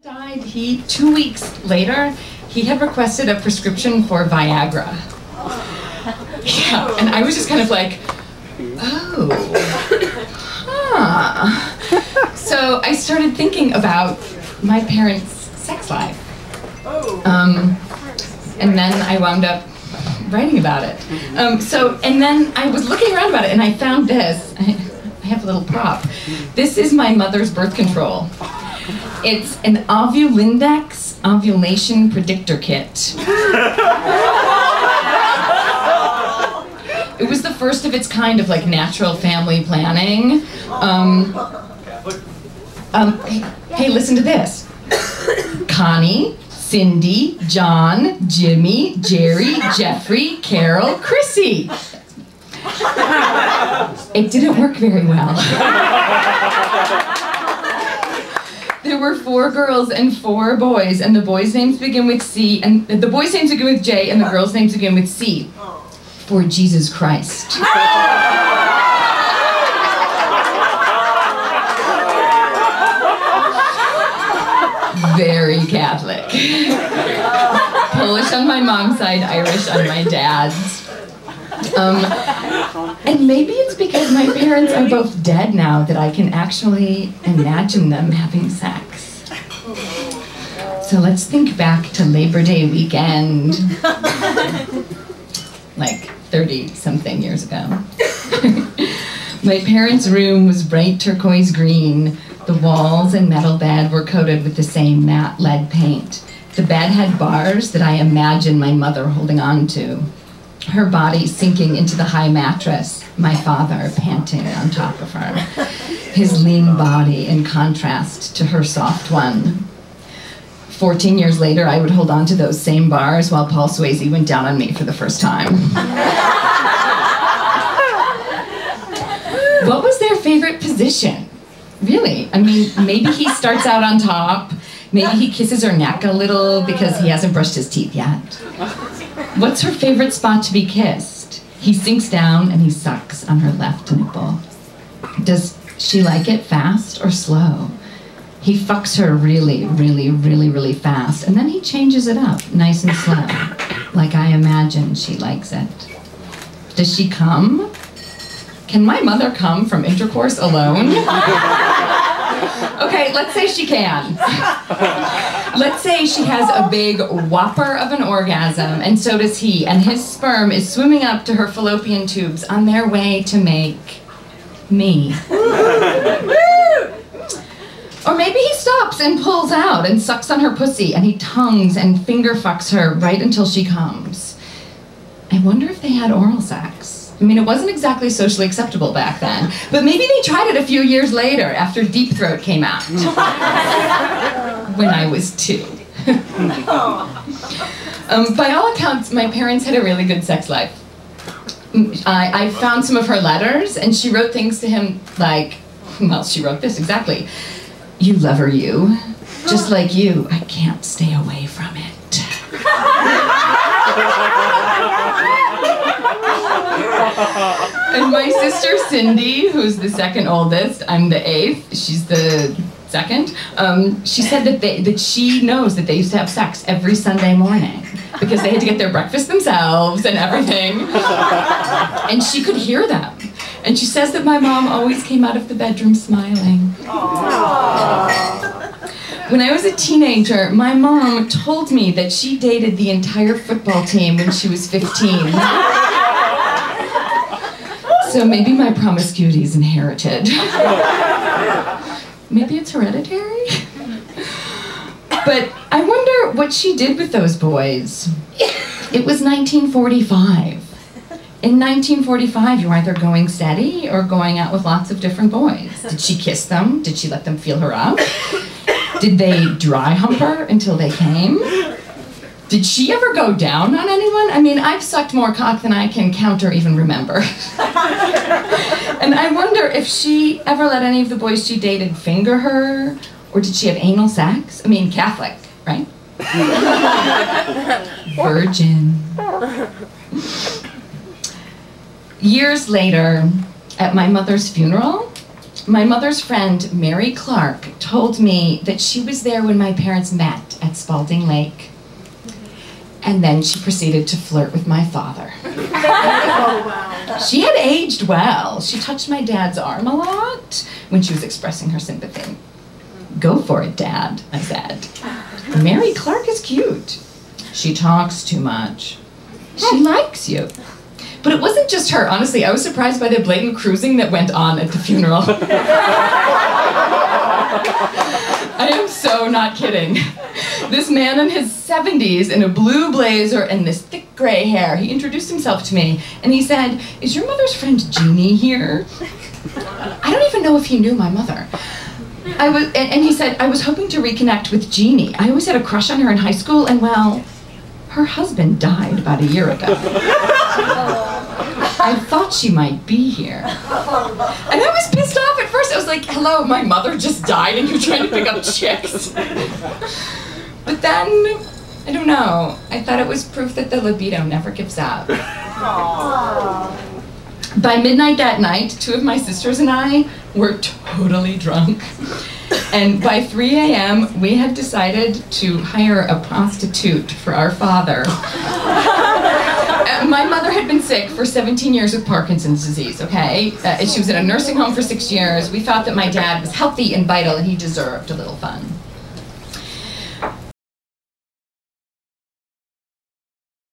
Died, 2 weeks later, he had requested a prescription for Viagra. Yeah, and I was just kind of like, oh, huh. So I started thinking about my parents' sex life. And then I wound up writing about it. And then I was looking around about it and I found this. I have a little prop. This is my mother's birth control. It's an Ovulindex ovulation predictor kit. It was the first of its kind of like natural family planning. Hey, listen to this. Connie, Cindy, John, Jimmy, Jerry, Jeffrey, Carol, Chrissy. It didn't work very well. There were 4 girls and 4 boys, and the boys' names begin with C, and the boys' names begin with J, and the girls' names begin with C. For Jesus Christ. Very Catholic. Polish on my mom's side, Irish on my dad's. And maybe it's because my parents are both dead now that I can actually imagine them having sex. So let's think back to Labor Day weekend, like 30-something years ago. My parents' room was bright turquoise green. The walls and metal bed were coated with the same matte lead paint. The bed had bars that I imagined my mother holding on to. Her body sinking into the high mattress, my father panting on top of her, his lean body in contrast to her soft one. 14 years later, I would hold on to those same bars while Paul Swayze went down on me for the first time. What was their favorite position? Really? I mean, maybe he starts out on top, maybe he kisses her neck a little because he hasn't brushed his teeth yet. What's her favorite spot to be kissed? He sinks down and he sucks on her left nipple. Does she like it fast or slow? He fucks her really, really, really, really fast, and then he changes it up, nice and slow, like I imagine she likes it. Does she come? Can my mother come from intercourse alone? Okay, let's say she can. Let's say she has a big whopper of an orgasm, and so does he, and his sperm is swimming up to her fallopian tubes on their way to make me. Or maybe he stops and pulls out and sucks on her pussy, and he tongues and finger fucks her right until she comes. I wonder if they had oral sex. I mean, it wasn't exactly socially acceptable back then, but maybe they tried it a few years later after Deep Throat came out. When I was 2. By all accounts, my parents had a really good sex life. I found some of her letters, and she wrote things to him like, well, she wrote this exactly. You lover, you. Just like you, I can't stay away from it. And my sister Cindy, who's the second oldest, I'm the 8th, she's the 2nd, she said that she knows that they used to have sex every Sunday morning because they had to get their breakfast themselves and everything. And she could hear them. And she says that my mom always came out of the bedroom smiling. When I was a teenager, my mom told me that she dated the entire football team when she was 15. So maybe my promiscuity is inherited. Maybe it's hereditary? But I wonder what she did with those boys. It was 1945. In 1945, you were either going steady or going out with lots of different boys. Did she kiss them? Did she let them feel her up? Did they dry hump her until they came? Did she ever go down on anyone? I mean, I've sucked more cock than I can count or even remember. And I wonder if she ever let any of the boys she dated finger her, or did she have anal sex? I mean, Catholic, right? Virgin. Years later, at my mother's funeral, My mother's friend, Mary Clark, told me that she was there when my parents met at Spalding Lake. And then she proceeded to flirt with my father. Oh, wow. She had aged well. She touched my dad's arm a lot when she was expressing her sympathy. Go for it, Dad, I said. Mary Clark is cute. She talks too much. She likes you. But it wasn't just her. Honestly, I was surprised by the blatant cruising that went on at the funeral. I am so not kidding. This man in his 70s in a blue blazer and this thick gray hair, he introduced himself to me and he said, "Is your mother's friend Jeannie here?" I don't even know if he knew my mother. And he said, "I was hoping to reconnect with Jeannie. I always had a crush on her in high school and, well, her husband died about a year ago. I thought she might be here." And I was pissed off at first. I was like, hello, my mother just died and you're trying to pick up chicks. But then, I don't know, I thought it was proof that the libido never gives up. By midnight that night, 2 of my sisters and I were totally drunk. And by 3 a.m., we had decided to hire a prostitute for our father. My mother had been sick for 17 years with Parkinson's disease, okay? She was in a nursing home for 6 years. We thought that my dad was healthy and vital and he deserved a little fun.